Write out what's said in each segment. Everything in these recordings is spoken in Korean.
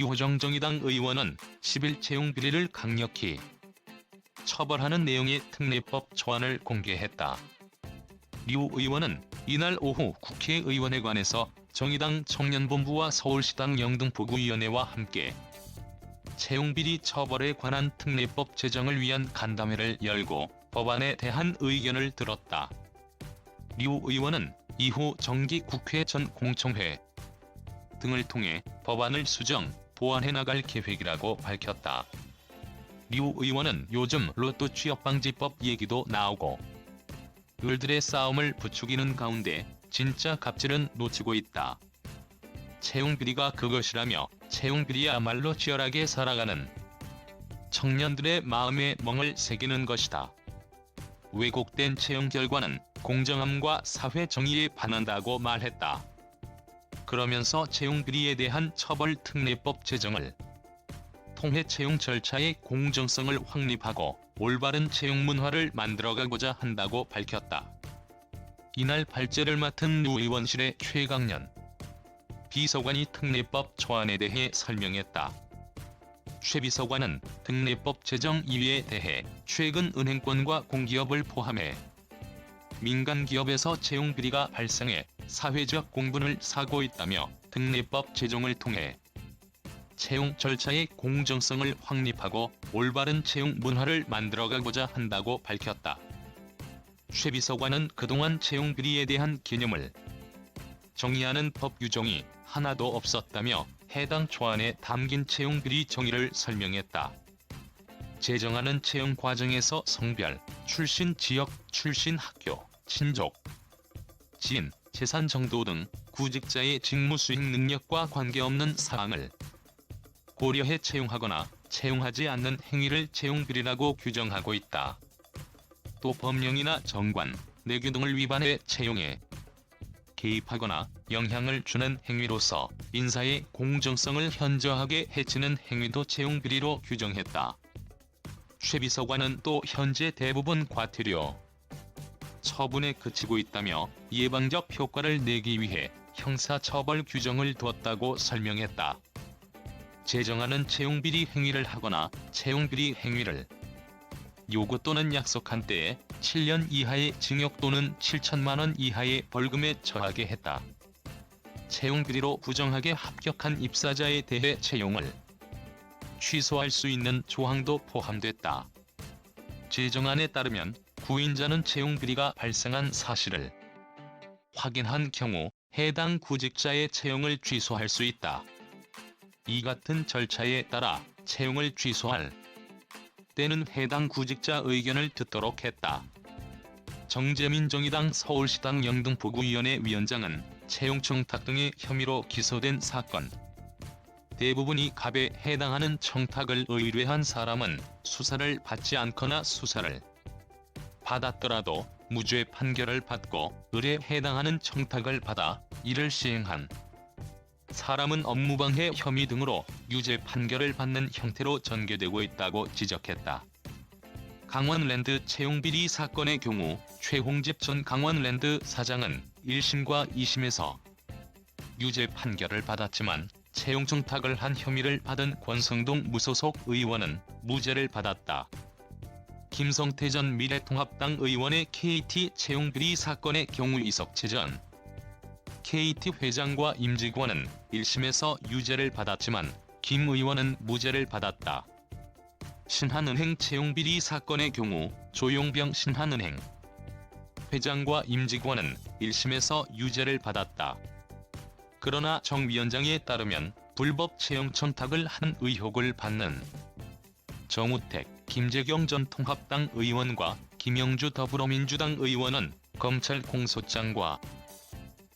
류호정 정의당 의원은 10일 채용비리를 강력히 처벌하는 내용의 특례법 초안을 공개했다. 류 의원은 이날 오후 국회의원회관에서 정의당 청년본부와 서울시당 영등포구위원회와 함께 채용비리 처벌에 관한 특례법 제정을 위한 간담회를 열고 법안에 대한 의견을 들었다. 류 의원은 이후 정기국회 전 공청회 등을 통해 법안을 수정, 보완해 나갈 계획이라고 밝혔다. 류 의원은 요즘 로또 취업방지법 얘기도 나오고 을들의 싸움을 부추기는 가운데 진짜 갑질은 놓치고 있다. 채용비리가 그것이라며 채용비리야말로 치열하게 살아가는 청년들의 마음에 멍을 새기는 것이다. 왜곡된 채용 결과는 공정함과 사회 정의에 반한다고 말했다. 그러면서 채용비리에 대한 처벌 특례법 제정을 통해 채용 절차의 공정성을 확립하고 올바른 채용 문화를 만들어가고자 한다고 밝혔다. 이날 발제를 맡은 류 의원실의 최강년 비서관이 특례법 초안에 대해 설명했다. 최 비서관은 특례법 제정 이유에 대해 최근 은행권과 공기업을 포함해 민간 기업에서 채용비리가 발생해 사회적 공분을 사고 있다며 특례법 제정을 통해 채용 절차의 공정성을 확립하고 올바른 채용 문화를 만들어가고자 한다고 밝혔다. 최 비서관은 그동안 채용비리에 대한 개념을 정의하는 법 규정이 하나도 없었다며 해당 초안에 담긴 채용비리 정의를 설명했다. 제정하는 채용 과정에서 성별, 출신 지역, 출신 학교, 친족, 지인, 재산 정도 등 구직자의 직무 수행 능력과 관계없는 사항을 고려해 채용하거나 채용하지 않는 행위를 채용비리라고 규정하고 있다. 또 법령이나 정관, 내규 등을 위반해 채용에 개입하거나 영향을 주는 행위로서 인사의 공정성을 현저하게 해치는 행위도 채용비리로 규정했다. 최 비서관은 또 현재 대부분 과태료 처분에 그치고 있다며 예방적 효과를 내기 위해 형사처벌 규정을 두었다고 설명했다. 제정하는 채용비리 행위를 하거나 채용비리 행위를 요구 또는 약속한 때에 7년 이하의 징역 또는 7천만 원 이하의 벌금에 처하게 했다. 채용비리로 부정하게 합격한 입사자에 대해 채용을 취소할 수 있는 조항도 포함됐다. 제정안에 따르면 구인자는 채용비리가 발생한 사실을 확인한 경우 해당 구직자의 채용을 취소할 수 있다. 이 같은 절차에 따라 채용을 취소할 때는 해당 구직자 의견을 듣도록 했다. 정재민 정의당 서울시당 영등포구위원회 위원장은 채용 청탁 등의 혐의로 기소된 사건 대부분이 갑에 해당하는 청탁을 의뢰한 사람은 수사를 받지 않거나 수사를 받았더라도 무죄 판결을 받고 을에 해당하는 청탁을 받아 이를 시행한 사람은 업무방해 혐의 등으로 유죄 판결을 받는 형태로 전개되고 있다고 지적했다. 강원랜드 채용비리 사건의 경우 최홍집 전 강원랜드 사장은 1심과 2심에서 유죄 판결을 받았지만 채용 청탁을 한 혐의를 받은 권성동 무소속 의원은 무죄를 받았다. 김성태 전 미래통합당 의원의 KT 채용비리 사건의 경우 이석채 전 KT 회장과 임직원은 1심에서 유죄를 받았지만 김 의원은 무죄를 받았다. 신한은행 채용비리 사건의 경우 조용병 신한은행 회장과 임직원은 1심에서 유죄를 받았다. 그러나 정 위원장에 따르면 불법 채용 청탁을 한 의혹을 받는 정우택, 김재경 전 통합당 의원과 김영주 더불어민주당 의원은 검찰 공소장과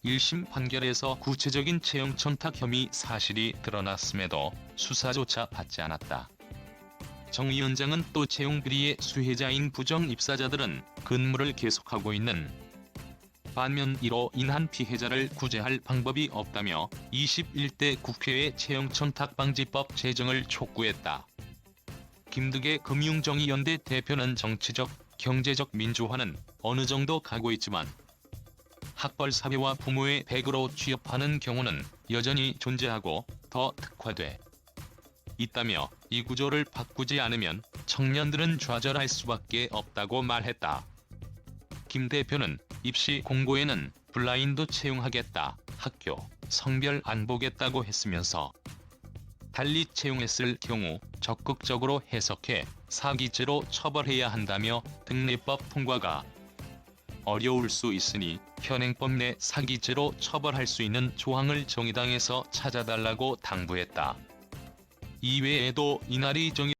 1심 판결에서 구체적인 채용 청탁 혐의 사실이 드러났음에도 수사조차 받지 않았다. 정 위원장은 또 채용비리의 수혜자인 부정 입사자들은 근무를 계속하고 있는 반면 이로 인한 피해자를 구제할 방법이 없다며 21대 국회에 채용청탁방지법 제정을 촉구했다. 김득의 금융정의연대 대표는 정치적, 경제적 민주화는 어느 정도 가고 있지만 학벌 사회와 부모의 백으로 취업하는 경우는 여전히 존재하고 더 특화돼 있다며 이 구조를 바꾸지 않으면 청년들은 좌절할 수밖에 없다고 말했다. 김 대표는 입시 공고에는 블라인드 채용하겠다, 학교, 성별 안 보겠다고 했으면서 달리 채용했을 경우 적극적으로 해석해 사기죄로 처벌해야 한다며 특례법 통과가 어려울 수 있으니 현행법 내 사기죄로 처벌할 수 있는 조항을 정의당에서 찾아달라고 당부했다. 이외에도 이날이 정의